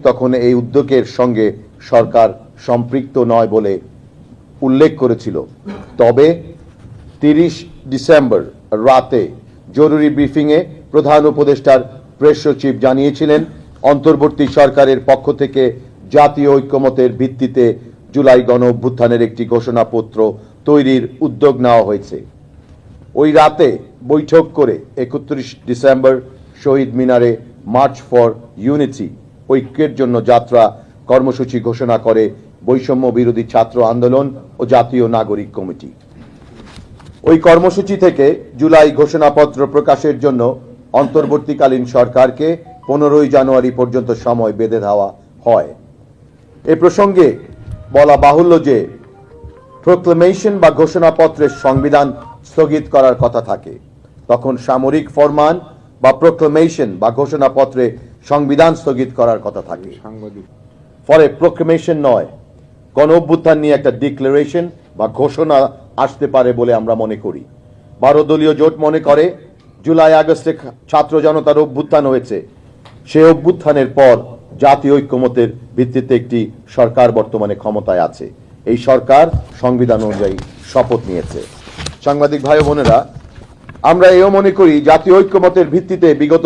তখন এই উদ্যোগের সঙ্গে সরকার সম্পৃক্ত নয় বলে উল্লেখ করেছিল। তবে 30 ডিসেম্বর রাতে জরুরি ব্রিফিংয়ে প্রধান উপদেষ্টার প্রেস সচিব জানিয়েছিলেন, অন্তর্বর্তী সরকারের পক্ষ থেকে জাতীয় ঐক্যমতের ভিত্তিতে জুলাই গণ অভ্যুত্থানের একটি ঘোষণাপত্র তৈরির উদ্যোগ নেওয়া হয়েছে। ওই রাতে বৈঠক করে 31 ডিসেম্বর শহীদ মিনারে মার্চ ফর ইউনিটি ঐক্যের জন্য যাত্রা কর্মসূচি ঘোষণা করে বৈষম্য বিরোধী ছাত্র আন্দোলন ও জাতীয় নাগরিক কমিটি। ওই কর্মসূচি থেকে জুলাই ঘোষণাপত্র প্রকাশের জন্য অন্তর্বর্তীকালীন সরকারকে 15 জানুয়ারি পর্যন্ত সময় বেঁধে দেওয়া হয়। এ প্রসঙ্গে বলা বাহুল্য যে প্রোক্লেমেশন বা ঘোষণাপত্রের সংবিধান স্থগিত করার কথা থাকে, তখন সামরিক ফরমান বা প্রোক্লেমেশন বা ঘোষণাপত্রে সংবিধান স্থগিত করার কথা থাকে। ফলে প্রোক্লেমেশন নয়, গণ অভ্যুত্থান নিয়ে একটা ডিক্লারেশন বা ঘোষণা আসতে পারে বলে আমরা মনে করি। 12 দলীয় জোট মনে করে জুলাই আগস্টে ছাত্র জনতার অভ্যুত্থান হয়েছে, সে অভ্যুত্থানের পর জাতীয় ঐক্যমতের ভিত্তিতে একটি সরকার বর্তমানে ক্ষমতায় আছে। এই সরকার সংবিধান অনুযায়ী শপথ নিয়েছে। সাংবাদিক ভাই বোনেরা, আমরা এও মনে করি জাতীয় ঐক্যমতের ভিত্তিতে বিগত